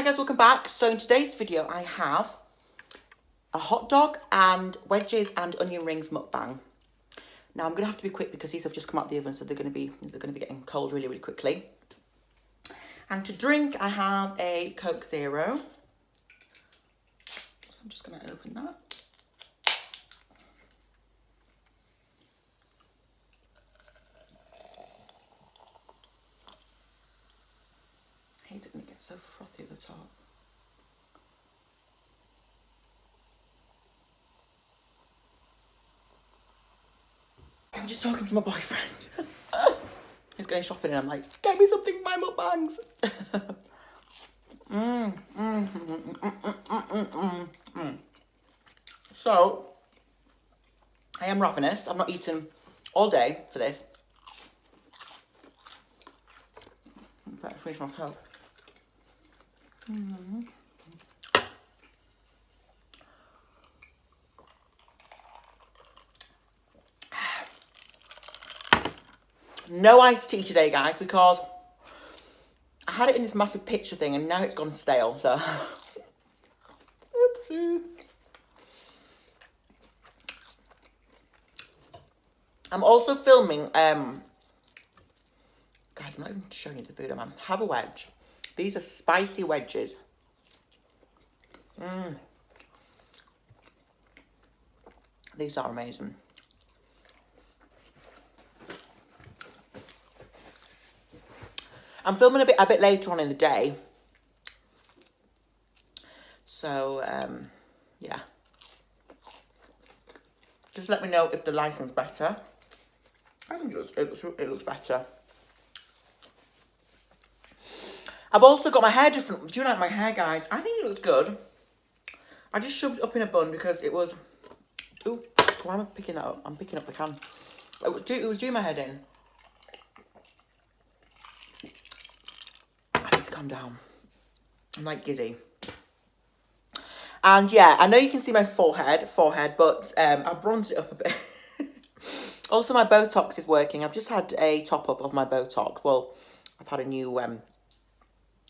Hi guys, welcome back. So in today's video I have a hot dog and wedges and onion rings mukbang. Now I'm gonna have to be quick because these have just come out of the oven, so they're gonna be getting cold really quickly. And to drink I have a Coke Zero. So I'm just gonna open that. I hate it when it gets so frothy at the top. I'm just talking to my boyfriend. He's going shopping and I'm like, get me something for my mukbangs. So, I am ravenous. I've not eaten all day for this. I better finish my Coke. No iced tea today, guys, because I had it in this massive picture thing and now it's gone stale, so. Oopsie. I'm also filming, guys, I'm not even showing you the food, man. Have a wedge. These are spicy wedges. These are amazing. I'm filming a bit later on in the day. So, yeah. Just let me know if the lighting's better. I think it looks better. I've also got my hair different. Do you like my hair, guys? I think it looks good. I just shoved it up in a bun because it was... Ooh, why am I picking that up? I'm picking up the can. It was doing my head in. I need to calm down. I'm like giddy. And yeah, I know you can see my forehead, but I bronzed it up a bit. Also, my Botox is working. I've just had a top-up of my Botox. Well, I've had a new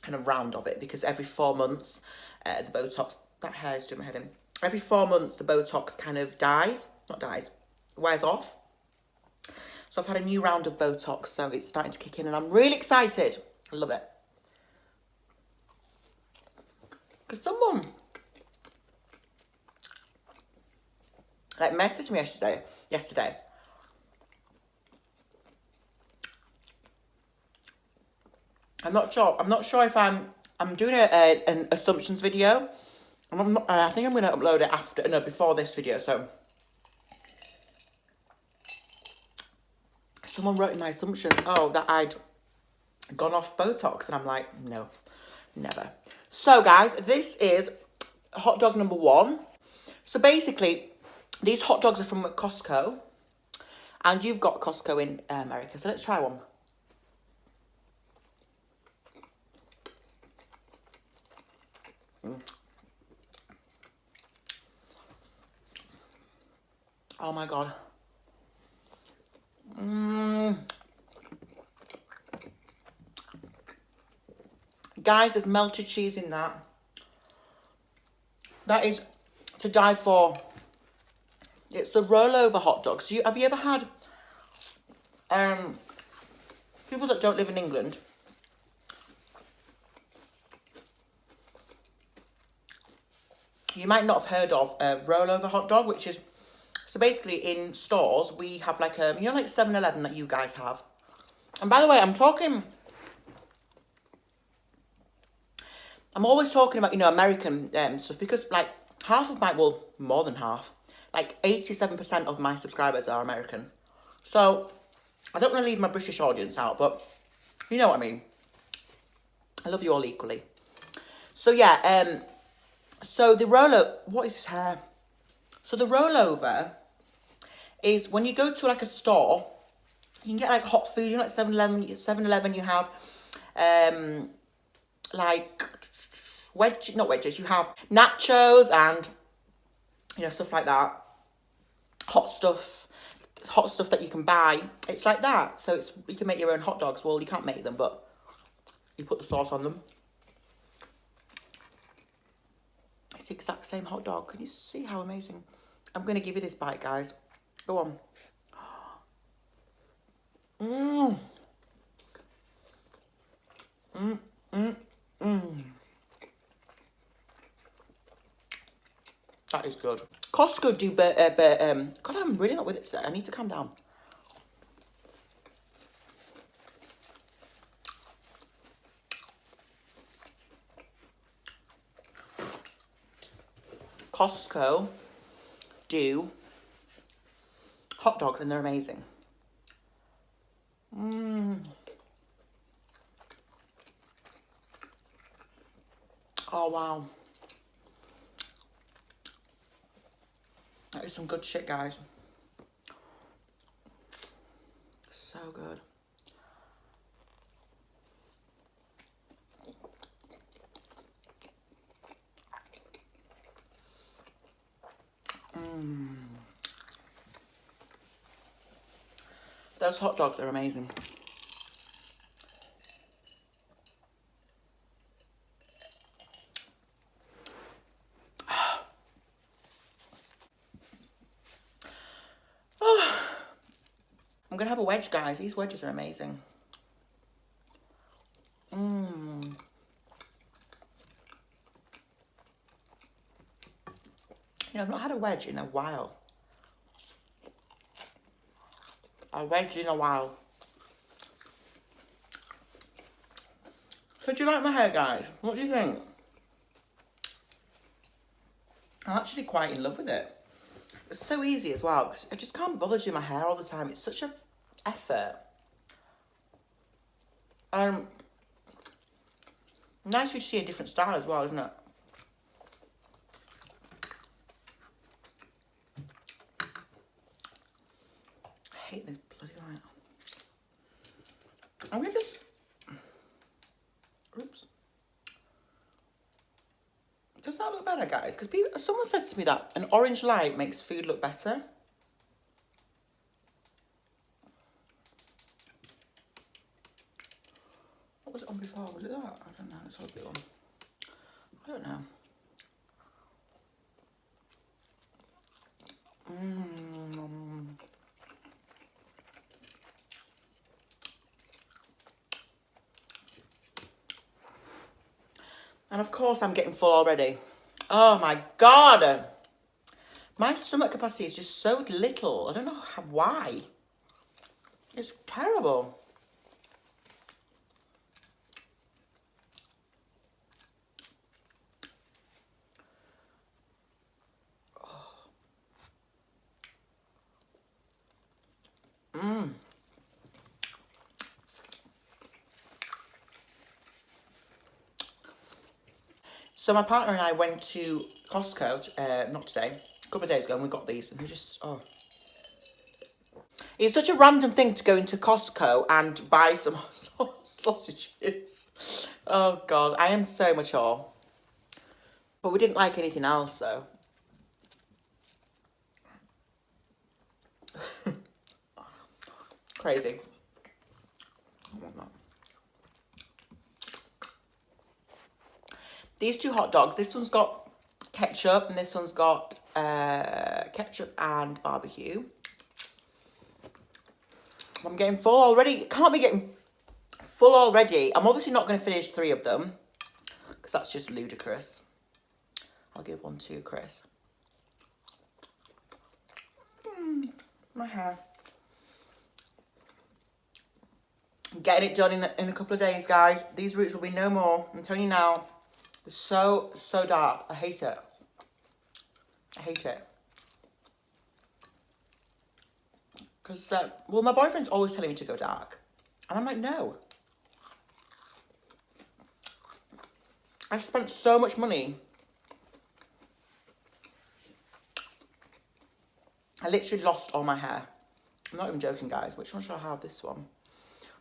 kind of round of it because every 4 months, the Botox, that hair is doing my head in. Every 4 months, the Botox kind of wears off. So I've had a new round of Botox, so it's starting to kick in and I'm really excited. I love it. Because someone like messaged me yesterday. I'm not sure if I'm doing an assumptions video. I think I'm going to upload it before this video. So someone wrote in my assumptions, that I'd gone off Botox, and I'm like, no, never. So guys, this is hot dog number 1. So basically, these hot dogs are from Costco, and you've got Costco in America. So let's try one. Oh my God. Guys, there's melted cheese in that. That is to die for. It's the rollover hot dog. So have you ever had people that don't live in England? You might not have heard of a rollover hot dog, which is, so basically in stores, we have like a, you know, like 7-Eleven that you guys have. And by the way, I'm always talking about, you know, American stuff because like half of my, well, more than half, like 87% of my subscribers are American. So I don't want to leave my British audience out, but you know what I mean. I love you all equally. So yeah, so the what is this hair? So the rollover is when you go to like a store, you can get like hot food, you know, like 7-Eleven, you have like not wedges, you have nachos and, you know, stuff like that. Hot stuff that you can buy. It's like that. So you can make your own hot dogs. Well, you can't make them, but you put the sauce on them. It's the exact same hot dog. Can you see how amazing? I'm going to give you this bite, guys. Go on. Mmm. Mmm. Mmm. Mmm. That is good. Costco do, God, I'm really not with it today. I need to calm down. Costco do hot dogs and they're amazing. Mmm. Oh, wow. That is some good shit, guys. So good. Mmm. Those hot dogs are amazing. I'm going to have a wedge, guys. These wedges are amazing. Mmm. You know, I've not had a wedge in a while. A wedge in a while. So do you like my hair, guys? What do you think? I'm actually quite in love with it. It's so easy as well, because I just can't bother doing my hair all the time. It's such an effort. Nice for you to see a different style as well, isn't it? I hate this bloody light. I'm going to just... Oops. Does that look better, guys? Because someone said to me that an orange light makes food look better. What was it on before? Was it that? I don't know. Let's hold it on. I don't know. Mmm. And of course I'm getting full already. Oh my God. My stomach capacity is just so little. I don't know why. It's terrible. Mmm. So my partner and I went to Costco, not today, a couple of days ago, and we got these, and they're just, oh. It's such a random thing to go into Costco and buy some sausages. Oh, God, I am so mature. But we didn't like anything else, so. Crazy. I want that. These two hot dogs, this one's got ketchup and this one's got ketchup and barbecue. I'm getting full already. Can't be getting full already. I'm obviously not going to finish 3 of them because that's just ludicrous. I'll give one to Chris. My hair. I'm getting it done in a couple of days, guys. These roots will be no more. I'm telling you now. They're so dark. I hate it. I hate it. Because, well, my boyfriend's always telling me to go dark. And I'm like, no. I've spent so much money. I literally lost all my hair. I'm not even joking, guys. Which one should I have? This one?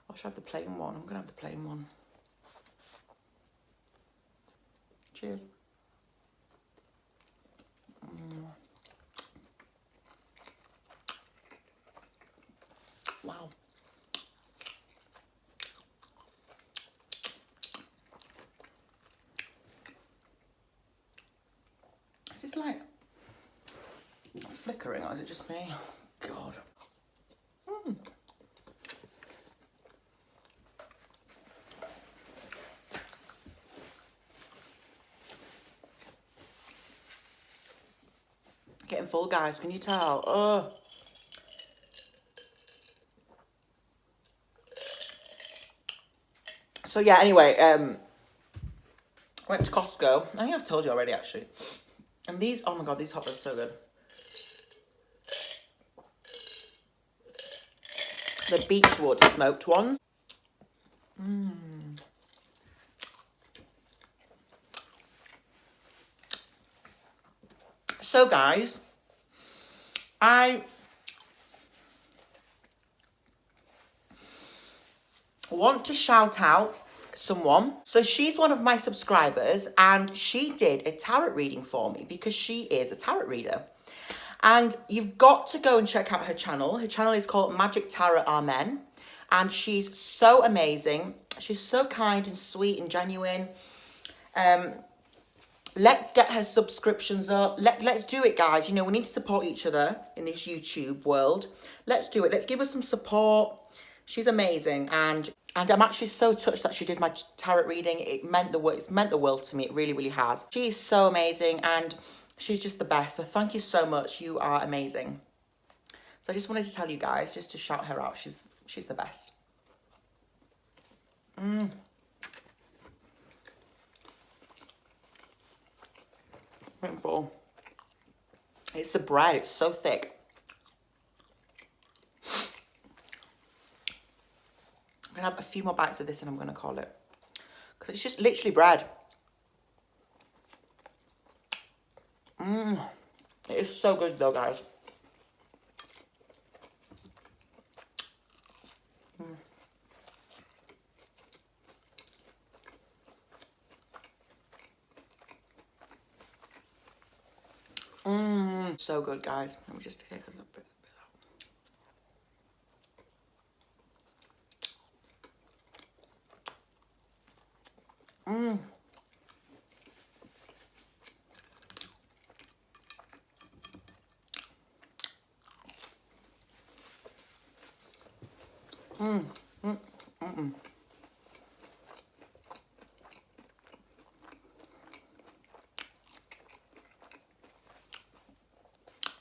Or should I have the plain one? I'm going to have the plain one. Cheers. Wow. this like flickering or is it just me? God. Getting full, guys. Can you tell? Oh. So yeah, anyway, went to Costco. I think I've told you already, actually. And these, oh my God, these hot dogs are so good. The Beechwood smoked ones. So guys, I want to shout out someone. So she's one of my subscribers and she did a tarot reading for me because she is a tarot reader. And you've got to go and check out her channel. Her channel is called Magic Tarot Amen. And she's so amazing. She's so kind and sweet and genuine. Let's get her subscriptions up. Let's do it, guys. You know, we need to support each other in this YouTube world. Let's do it. Let's give her some support. She's amazing. And I'm actually so touched that she did my tarot reading. It's meant the world to me. It really, really has. She's so amazing and she's just the best. So thank you so much. You are amazing. So I just wanted to tell you guys, just to shout her out. She's the best. Full. It's the bread. It's so thick. I'm going to have a few more bites of this and I'm going to call it. Because it's just literally bread. It is so good though, guys. So good, guys. Let me just take a little bit out.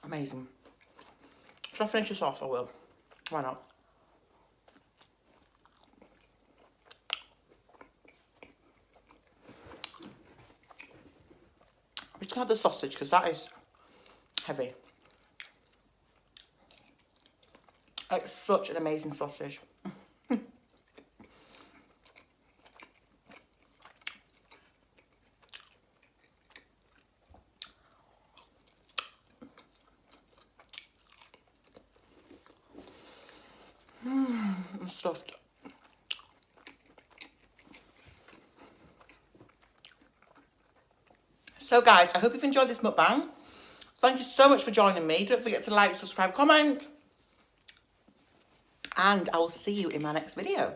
Amazing. Should I finish this off? I will. Why not? I'm just going to have the sausage because that is heavy. It's such an amazing sausage. I'm stuffed. So guys, I hope you've enjoyed this mukbang. Thank you so much for joining me. Don't forget to like, subscribe, comment. And I will see you in my next video.